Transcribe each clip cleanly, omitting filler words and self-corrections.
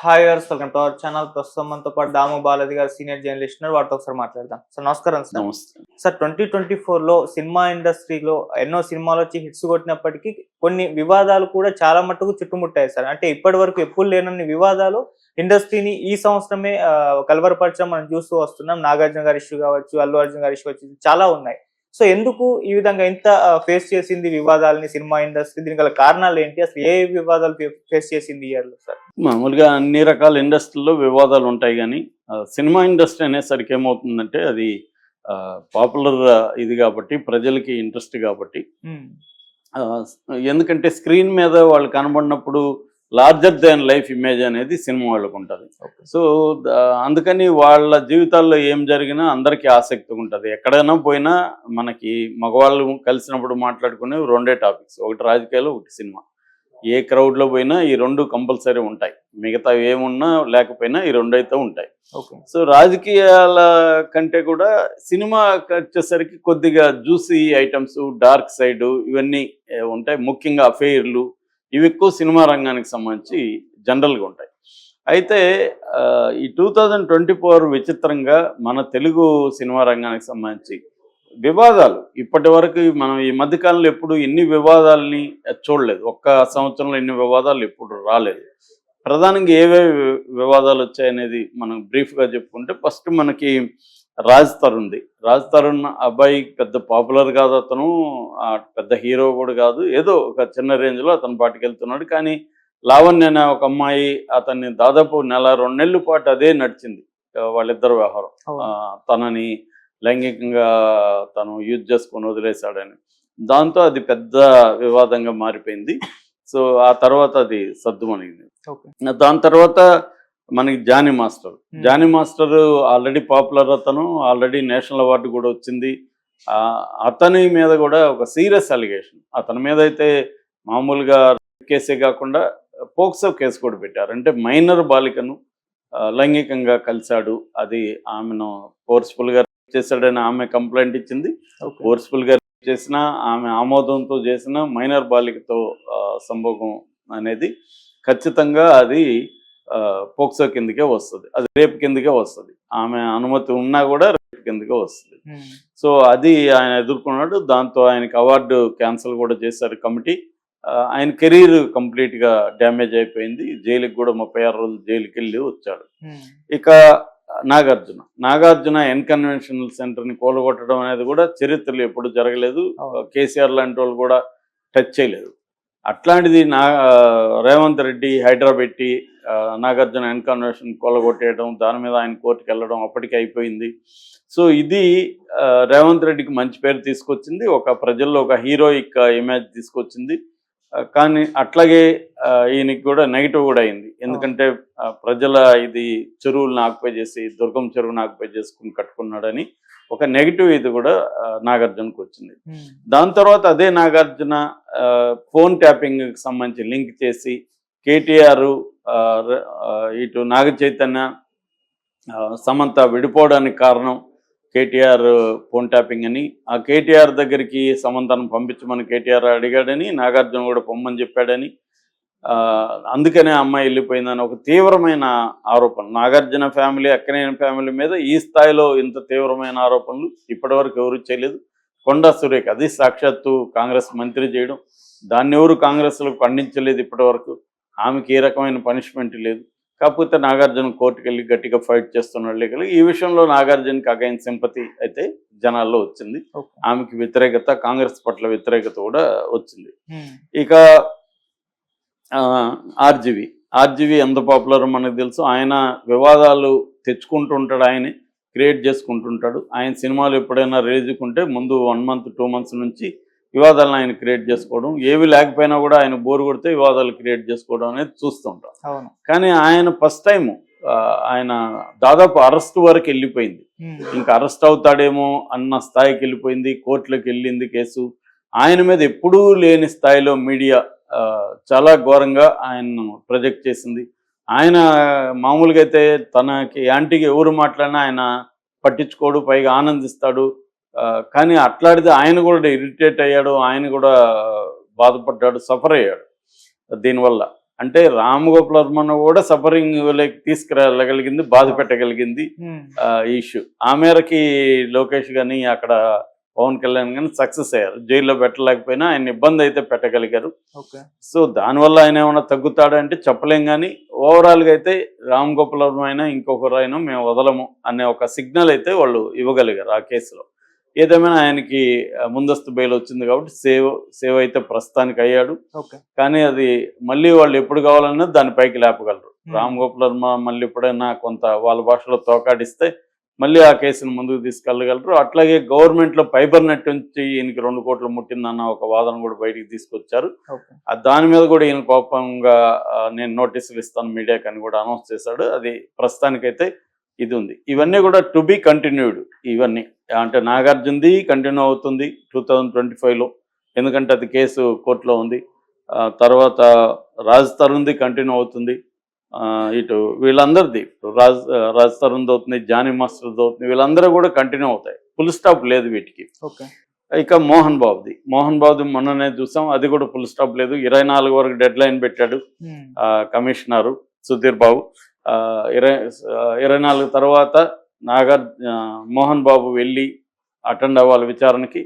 Hi గారు, welcome to our channel. ప్రస్తుతం మనతో పాటు దాము బాలాజీ గారు సీనియర్ జర్నలిస్ట్ ఉన్నారు. వారితో ఒకసారి మాట్లాడదాం. సార్ నమస్కారం సార్. నమస్తే. సార్ 2024లో సినిమా ఇండస్ట్రీలో ఎన్నో సినిమాలు వచ్చి హిట్స్ కొట్టినప్పటికీ కొన్ని వివాదాలు కూడా చాలా మట్టుకు చుట్టుముట్టాయి సార్. అంటే ఇప్పటి వరకు ఎప్పుడు లేనన్ని వివాదాలు ఇండస్ట్రీని ఈ సంవత్సరమే కలవరపరచడం మనం చూస్తూ వస్తున్నాం. నాగార్జున గారి ఇష్యూ కావచ్చు, అల్లు అర్జున్ గారి ఇష్యూ వచ్చి చాలా ఉన్నాయి. సో ఎందుకు ఈ విధంగా ఇంత ఫేస్ చేసింది వివాదాలని సినిమా ఇండస్ట్రీ? దీనికి గల కారణాలు ఏంటి? అసలు ఏ వివాదాలు ఫేస్ చేసింది ఈ ఇయర్ లో సార్? మామూలుగా అన్ని రకాల ఇండస్ట్రీలో వివాదాలు ఉంటాయి కానీ సినిమా ఇండస్ట్రీ అనేసరికి ఏమవుతుందంటే అది పాపులర్ ఇది కాబట్టి ప్రజలకి ఇంట్రెస్ట్ కాబట్టి ఆ, ఎందుకంటే స్క్రీన్ మీద వాళ్ళు కనబడినప్పుడు లార్జర్ దాన్ లైఫ్ ఇమేజ్ అనేది సినిమా వాళ్ళకు ఉంటుంది. సో అందుకని వాళ్ళ జీవితాల్లో ఏం జరిగినా అందరికీ ఆసక్తి ఉంటుంది. ఎక్కడైనా పోయినా మనకి మగవాళ్ళు కలిసినప్పుడు మాట్లాడుకునే రెండే టాపిక్స్, ఒకటి రాజకీయాలు, ఒకటి సినిమా. ఏ క్రౌడ్లో పోయినా ఈ రెండు కంపల్సరీ ఉంటాయి. మిగతా ఏమున్నా లేకపోయినా ఈ రెండు అయితే ఉంటాయి. సో రాజకీయాల కంటే కూడా సినిమా వచ్చేసరికి కొద్దిగా జ్యూసీ ఐటమ్స్, డార్క్ సైడ్ ఇవన్నీ ఉంటాయి. ముఖ్యంగా అఫైర్లు ఇవి ఎక్కువ సినిమా రంగానికి సంబంధించి జనరల్గా ఉంటాయి. అయితే ఈ 2024 విచిత్రంగా మన తెలుగు సినిమా రంగానికి సంబంధించి వివాదాలు ఇప్పటి వరకు మనం ఈ మధ్యకాలంలో ఎప్పుడు ఎన్ని వివాదాలని చూడలేదు. ఒక్క సంవత్సరంలో ఎన్ని వివాదాలు ఎప్పుడు రాలేదు. ప్రధానంగా ఏవేవి వివాదాలు వచ్చాయనేది మనం బ్రీఫ్గా చెప్పుకుంటే, ఫస్ట్ మనకి రాజ్ తరుణ్ అబ్బాయి పెద్ద పాపులర్ కాదు, అతను పెద్ద హీరో కూడా కాదు, ఏదో ఒక చిన్న రేంజ్లో అతను పాటుకెళ్తున్నాడు. కానీ లావణ్య అనే ఒక అమ్మాయి అతన్ని దాదాపు నెల 2 నెలల పాటు అదే నడిచింది వాళ్ళిద్దరు వ్యవహారం. తనని లైంగికంగా తను యూజ్ చేసుకొని వదిలేశాడని, దాంతో అది పెద్ద వివాదంగా మారిపోయింది. సో ఆ తర్వాత అది సద్దుమణిగింది. దాని తర్వాత మనకి జానీ మాస్టర్ ఆల్రెడీ పాపులర్, అతను ఆల్రెడీ నేషనల్ అవార్డు కూడా వచ్చింది. అతని మీద కూడా ఒక సీరియస్ అలిగేషన్, అతని మీద అయితే మామూలుగా కేసే కాకుండా పోక్సో కేసు కూడా పెట్టారు. అంటే మైనర్ బాలికను లైంగికంగా కలిశాడు, అది ఆమెను ఫోర్స్ఫుల్గా చేశాడని ఆమె కంప్లైంట్ ఇచ్చింది. ఫోర్స్ఫుల్గా చేసిన, ఆమె ఆమోదంతో చేసిన మైనర్ బాలికతో సంభోగం అనేది ఖచ్చితంగా అది పోక్సో కిందకే వస్తుంది, అది రేప్ కిందకే వస్తుంది. ఆమె అనుమతి ఉన్నా కూడా రేప్ కిందకే వస్తుంది. సో అది ఆయన ఎదుర్కొన్నాడు. దాంతో ఆయనకి అవార్డు క్యాన్సిల్ కూడా చేశారు కమిటీ. ఆయన కెరీర్ కంప్లీట్గా డ్యామేజ్ అయిపోయింది. జైలుకి కూడా 36 రోజులు జైలుకి వెళ్ళి వచ్చాడు. ఇక నాగార్జున ఎన్కన్వెన్షనల్ సెంటర్ని కూలగొట్టడం అనేది కూడా చరిత్రలో ఎప్పుడు జరగలేదు. కేసీఆర్ లాంటి వాళ్ళు కూడా టచ్ చేయలేదు. అట్లాంటిది రేవంత్ రెడ్డి హైడ్రా పెట్టి నాగార్జున ఎన్కన్వెన్షన్ కూలగొట్టేయడం, దాని మీద ఆయన కోర్టుకు వెళ్ళడం అప్పటికే అయిపోయింది. సో ఇది రేవంత్ రెడ్డికి మంచి పేరు తీసుకొచ్చింది, ఒక ప్రజల్లో ఒక హీరోయిక్ ఇమేజ్ తీసుకొచ్చింది. కానీ అట్లాగే ఈయనకి కూడా నెగిటివ్ కూడా అయింది. ఎందుకంటే ప్రజల ఇది చెరువులను ఆక్యుపై చేసి, దుర్గం చెరువును ఆక్యుపై చేసుకుని కట్టుకున్నాడని ఒక నెగిటివ్ ఇది కూడా నాగార్జునకు వచ్చింది. దాని తర్వాత అదే నాగార్జున ఫోన్ ట్యాపింగ్కి సంబంధించి లింక్ చేసి కేటీఆర్, ఇటు నాగ చైతన్య, సమంత విడిపోవడానికి కారణం కేటీఆర్ ఫోన్ ట్యాపింగ్ అని, ఆ కేటీఆర్ దగ్గరికి సమంతను పంపించమని కేటీఆర్ అడిగాడని, నాగార్జున కూడా పొమ్మని చెప్పాడని, అందుకనే అమ్మాయి వెళ్ళిపోయిందని ఒక తీవ్రమైన ఆరోపణ. నాగార్జున ఫ్యామిలీ, అక్కినేని ఫ్యామిలీ మీద ఈ స్థాయిలో ఇంత తీవ్రమైన ఆరోపణలు ఇప్పటివరకు ఎవరు చేయలేదు. కొండా సురేఖ, అది సాక్షాత్తు కాంగ్రెస్ మంత్రి చేయడం, దాన్ని ఎవరు కాంగ్రెస్లో ఖండించలేదు ఇప్పటివరకు. ఆమెకి ఏ రకమైన పనిష్మెంట్ లేదు. కాకపోతే నాగార్జున కోర్టుకు వెళ్ళి గట్టిగా ఫైట్ చేస్తున్నాడు. ఈ విషయంలో నాగార్జునకి అగైన్ సింపతి అయితే జనాల్లో వచ్చింది. ఆమెకి వ్యతిరేకత, కాంగ్రెస్ పట్ల వ్యతిరేకత కూడా వచ్చింది. ఇక ఆర్జీవి ఎంత పాపులర్ మనకు తెలుసు. ఆయన వివాదాలు తెచ్చుకుంటుంటాడు, ఆయనే క్రియేట్ చేసుకుంటుంటాడు. ఆయన సినిమాలు ఎప్పుడైనా రిలీజ్కుంటే ముందు 1 month 2 months నుంచి వివాదాలను ఆయన క్రియేట్ చేసుకోవడం, ఏవి లేకపోయినా కూడా ఆయన బోరు కొడితే వివాదాలు క్రియేట్ చేసుకోవడం అనేది చూస్తుంటాం. కానీ ఆయన ఫస్ట్ టైం ఆయన దాదాపు అరెస్ట్ వరకు వెళ్ళిపోయింది. ఇంకా అరెస్ట్ అవుతాడేమో అన్న స్థాయికి వెళ్ళిపోయింది. కోర్టులోకి వెళ్ళింది కేసు. ఆయన మీద ఎప్పుడూ లేని స్థాయిలో మీడియా చాలా ఘోరంగా ఆయన్ను ప్రొజెక్ట్ చేసింది. ఆయన మామూలుగా అయితే తనకి యాంటీగా ఎవరు మాట్లాడినా ఆయన పట్టించుకోడు, పైగా ఆనందిస్తాడు. కానీ అట్లాంటిది ఆయన కూడా ఇరిటేట్ అయ్యాడు, ఆయన కూడా బాధపడ్డాడు, సఫర్ అయ్యాడు దీనివల్ల. అంటే రామ్ గోపాల్ వర్మను కూడా సఫరింగ్ లైక్ తీసుకురాగలిగింది, బాధ పెట్టగలిగింది ఈ ఇష్యూ. ఆ మేరకి లోకేష్ కానీ అక్కడ పవన్ కళ్యాణ్ కానీ సక్సెస్ అయ్యారు. జైల్లో పెట్టలేకపోయినా ఆయన ఇబ్బంది అయితే పెట్టగలిగారు. సో దానివల్ల ఆయన ఏమైనా తగ్గుతాడంటే చెప్పలేం, కానీ ఓవరాల్గా అయితే రామ్ గోపాల్ వర్మ అయినా ఇంకొకరు అయినా మేము వదలము అనే ఒక సిగ్నల్ అయితే వాళ్ళు ఇవ్వగలిగారు ఆ కేసులో. ఏదేమైనా ఆయనకి ముందస్తు బెయిల్ వచ్చింది కాబట్టి సేవ్ అయితే ప్రస్తుతానికి అయ్యాడు. కానీ అది మళ్ళీ వాళ్ళు ఎప్పుడు కావాలన్నా దాని పైకి లేపగలరు. రామ్ గోపాల్ వర్మ మళ్ళీ ఎప్పుడైనా కొంత వాళ్ళ భాషలో తోకాడిస్తే మళ్ళీ ఆ కేసును ముందుకు తీసుకెళ్ళగలరు. అట్లాగే గవర్నమెంట్లో ఫైబర్ నెట్ నుంచి ఈయనకి 2 కోట్లు ముట్టిందన్న ఒక వాదన కూడా బయటికి తీసుకొచ్చారు. దాని మీద కూడా ఈయన కోపంగా నేను నోటీసులు ఇస్తాను మీడియాకి అని కూడా అనౌన్స్ చేశాడు. అది ప్రస్తుతానికైతే ఇది ఉంది. ఇవన్నీ కూడా టు బి కంటిన్యూడ్. ఇవన్నీ అంటే నాగార్జునది కంటిన్యూ అవుతుంది 2025లో, ఎందుకంటే అది కేసు కోర్టులో ఉంది. తర్వాత రాజ్ తరుణ్ది కంటిన్యూ అవుతుంది. ఇటు వీళ్ళందరిది రాజ్ తరుణ్ది అవుతుంది, జానీ మాస్టర్ది అవుతుంది, వీళ్ళందరూ కూడా కంటిన్యూ అవుతాయి. ఫుల్ స్టాప్ లేదు వీటికి. ఇక మోహన్ బాబుది మొన్ననే చూసాం, అది కూడా ఫుల్ స్టాప్ లేదు. 24 వరకు డెడ్ లైన్ పెట్టాడు కమిషనరు సుధీర్ బాబు. 24 తర్వాత మోహన్ బాబు వెళ్ళి అటెండ్ అవ్వాలి విచారణకి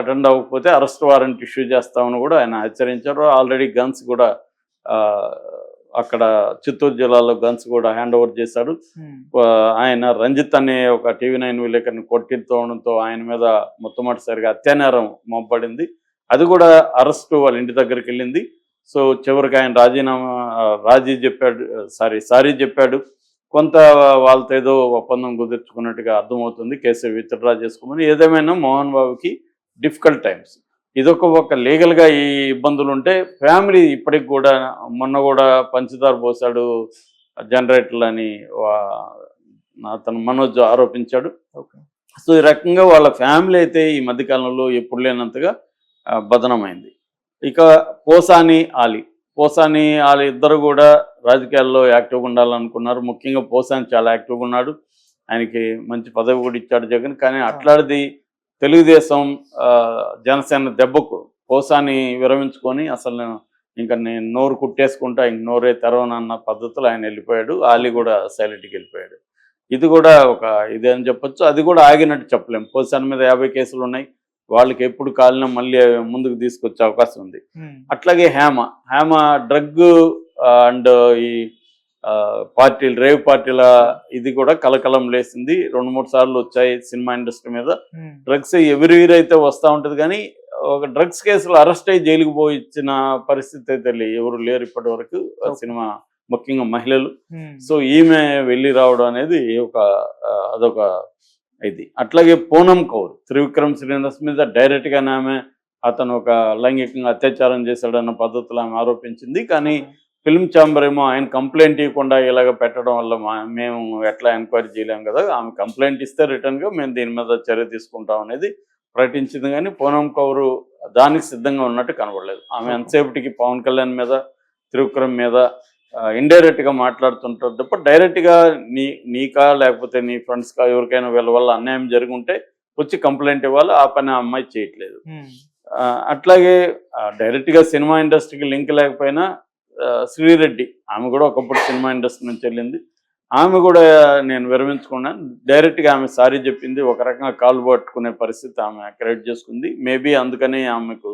అటెండ్ అవ్వకపోతే అరెస్ట్ వారెంట్ ఇష్యూ చేస్తామని కూడా ఆయన హెచ్చరించారు. ఆల్రెడీ గన్స్ కూడా అక్కడ చిత్తూరు జిల్లాలో గన్స్ కూడా హ్యాండ్ ఓవర్ చేశాడు. ఆయన రంజిత్ అనే ఒక TV9 విలేకరిని కొట్టించడంతో ఆయన మీద మొట్టమొదటిసారిగా హత్యానేరం మోపబడింది. అది కూడా అరెస్టు వాళ్ళ ఇంటి దగ్గరికి వెళ్ళింది. సో చివరికి ఆయన సారీ చెప్పాడు. కొంత వాళ్ళతో ఏదో ఒప్పందం కుదుర్చుకున్నట్టుగా అర్థమవుతుంది. కేసు విత్డ్రా చేసుకోమని. ఏదేమైనా మోహన్ బాబుకి డిఫికల్ట్ టైమ్స్. ఒక లీగల్గా ఈ ఇబ్బందులు ఉంటే ఫ్యామిలీ ఇప్పటికి కూడా మొన్న కూడా పంచదార పోసాడు జనరేటర్లు అని అతను మనోజ్ ఆరోపించాడు. సో ఈ రకంగా వాళ్ళ ఫ్యామిలీ అయితే ఈ మధ్యకాలంలో ఎప్పుడు లేనంతగా బదనమైంది. ఇక పోసాని ఆలీ ఇద్దరు కూడా రాజకీయాల్లో యాక్టివ్గా ఉండాలనుకున్నారు. ముఖ్యంగా పోసాని చాలా యాక్టివ్గా ఉన్నాడు. ఆయనకి మంచి పదవి కూడా ఇచ్చాడు జగన్. కానీ అట్లాంటిది తెలుగుదేశం జనసేన దెబ్బకు పోసాని విరమించుకొని అసలు నేను నోరు కుట్టేసుకుంటా, ఇంక నోరే తెరవనన్న పద్ధతిలో ఆయన వెళ్ళిపోయాడు. ఆలీ కూడా సైలెంట్కి వెళ్ళిపోయాడు. ఇది కూడా ఒక ఇదే అని చెప్పొచ్చు. అది కూడా ఆగినట్టు చెప్పలేము. పోసాని మీద 50 కేసులు ఉన్నాయి. వాళ్ళకి ఎప్పుడు కాలినా మళ్ళీ ముందుకు తీసుకొచ్చే అవకాశం ఉంది. అట్లాగే హేమ డ్రగ్ అండ్ ఈ పార్టీలు రేవ్ పార్టీల ఇది కూడా కలకలం లేసింది. 2-3 సార్లు వచ్చాయి సినిమా ఇండస్ట్రీ మీద. డ్రగ్స్ ఎవరి అయితే వస్తూ ఉంటుంది, కానీ ఒక డ్రగ్స్ కేసులు అరెస్ట్ అయ్యి జైలుకు పోయి ఇచ్చిన పరిస్థితి అయితే ఎవరు లేరు ఇప్పటి వరకు సినిమా, ముఖ్యంగా మహిళలు. సో ఈమె వెళ్ళి రావడం అనేది అదొక ఇది. అట్లాగే పూనం కౌర్ త్రివిక్రమ్ శ్రీనివాస్ మీద డైరెక్ట్గానే ఆమె అతను ఒక లైంగికంగా అత్యాచారం చేశాడన్న పద్ధతిలో ఆమె ఆరోపించింది. కానీ ఫిల్మ్ ఛాంబర్ ఏమో ఆయన కంప్లైంట్ ఇవ్వకుండా ఇలాగ పెట్టడం వల్ల మేము ఎట్లా ఎంక్వైరీ చేయలేం కదా, ఆమె కంప్లైంట్ ఇస్తే రిటర్న్గా మేము దీని మీద చర్య తీసుకుంటాం అనేది ప్రకటించింది. కానీ పూనం కౌరు దానికి సిద్ధంగా ఉన్నట్టు కనబడలేదు. ఆమె ఎంతసేపటికి పవన్ కళ్యాణ్ మీద త్రివిక్రమ్ మీద ఇండైరెక్ట్గా మాట్లాడుతుంటారు తప్ప డైరెక్ట్గా నీకా లేకపోతే నీ ఫ్రెండ్స్కా ఎవరికైనా వీళ్ళ వల్ల అన్యాయం జరిగి ఉంటే వచ్చి కంప్లైంట్ ఇవ్వాలి. ఆ పని ఆ అమ్మాయి చేయట్లేదు. అట్లాగే డైరెక్ట్గా సినిమా ఇండస్ట్రీకి లింక్ లేకపోయినా శ్రీరెడ్డి ఆమె కూడా ఒకప్పుడు సినిమా ఇండస్ట్రీ నుంచి వెళ్ళింది. ఆమె కూడా నేను విరమించుకున్నాను డైరెక్ట్గా ఆమె సారీ చెప్పింది. ఒక రకంగా కాలు పట్టుకునే పరిస్థితి ఆమె క్రియేట్ చేసుకుంది. మేబీ అందుకని ఆమెకు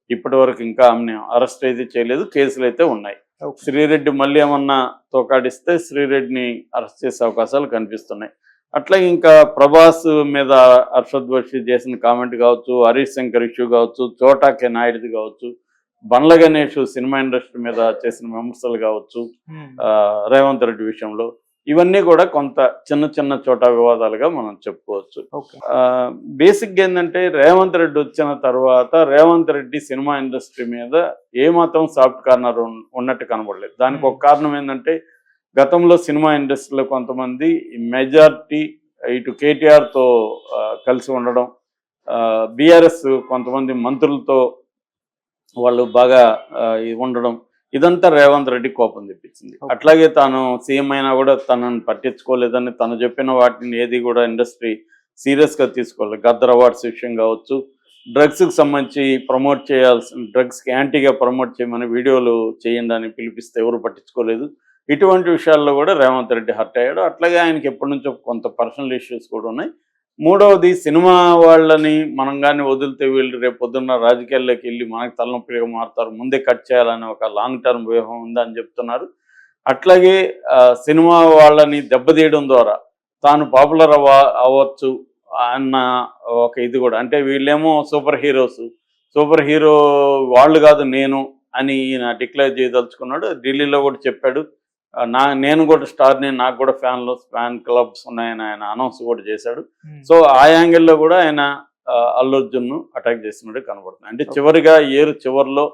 ఇప్పటి వరకు ఇంకా ఆమెను అరెస్ట్ అయితే చేయలేదు. కేసులు అయితే ఉన్నాయి. శ్రీరెడ్డి మళ్ళీ ఏమన్నా తోకాడిస్తే శ్రీరెడ్డిని అరెస్ట్ చేసే అవకాశాలు కనిపిస్తున్నాయి. అట్లాగే ఇంకా ప్రభాస్ మీద అర్షద్ వర్షి చేసిన కామెంట్ కావచ్చు, హరీష్ శంకర్ ఇష్యూ కావచ్చు, చోటా కే నాయుడుది కావచ్చు, బండ్ల గణేష్ సినిమా ఇండస్ట్రీ మీద చేసిన విమర్శలు కావచ్చు, రేవంత్ రెడ్డి విషయంలో, ఇవన్నీ కూడా కొంత చిన్న చోట వివాదాలుగా మనం చెప్పుకోవచ్చు. బేసిక్గా ఏంటంటే రేవంత్ రెడ్డి వచ్చిన తర్వాత రేవంత్ రెడ్డి సినిమా ఇండస్ట్రీ మీద ఏమాత్రం సాఫ్ట్ కార్నర్ ఉన్నట్టు కనబడలేదు. దానికి ఒక కారణం ఏంటంటే గతంలో సినిమా ఇండస్ట్రీలో కొంతమంది మెజారిటీ ఇటు కేటీఆర్తో కలిసి ఉండడం, బీఆర్ఎస్ కొంతమంది మంత్రులతో వాళ్ళు బాగా ఉండడం, ఇదంతా రేవంత్ రెడ్డి కోపం తెప్పించింది. అట్లాగే తాను సీఎం అయినా కూడా తనను పట్టించుకోలేదని, తను చెప్పిన వాటిని ఏది కూడా ఇండస్ట్రీ సీరియస్గా తీసుకోలేదు. గద్దర్ అవార్డ్స్ విషయం కావచ్చు, డ్రగ్స్కి సంబంధించి ప్రమోట్ చేయాల్సిన డ్రగ్స్కి యాంటీగా ప్రమోట్ చేయమని వీడియోలు చేయండి అని పిలిపిస్తే ఎవరు పట్టించుకోలేదు. ఇటువంటి విషయాల్లో కూడా రేవంత్ రెడ్డి హర్ట్ అయ్యాడు. అట్లాగే ఆయనకి ఎప్పటి నుంచో కొంత పర్సనల్ ఇష్యూస్ కూడా ఉన్నాయి. మూడవది, సినిమా వాళ్ళని మనం కానీ వదిలితే వీళ్ళు రేపు పొద్దున్న రాజకీయాల్లోకి వెళ్ళి మనకు తలనొప్పిగా మారుతారు, ముందే కట్ చేయాలని ఒక లాంగ్ టర్మ్ వ్యూహం ఉందని చెప్తున్నారు. అట్లాగే సినిమా వాళ్ళని దెబ్బతీయడం ద్వారా తాను పాపులర్ అవ్వచ్చు అన్న ఒక ఇది కూడా, అంటే వీళ్ళేమో సూపర్ హీరో వాళ్ళు కాదు నేను అని ఈయన డిక్లేర్ చేయదలుచుకున్నాడు. ఢిల్లీలో కూడా చెప్పాడు, నేను కూడా స్టార్ని, నాకు కూడా ఫ్యాన్ క్లబ్స్ ఉన్నాయని ఆయన అనౌన్స్ కూడా చేశాడు. సో ఆ యాంగిల్లో కూడా ఆయన అల్లు అర్జున్ను అటాక్ చేసినట్టు కనబడుతుంది. అంటే చివరిగా చివరిలో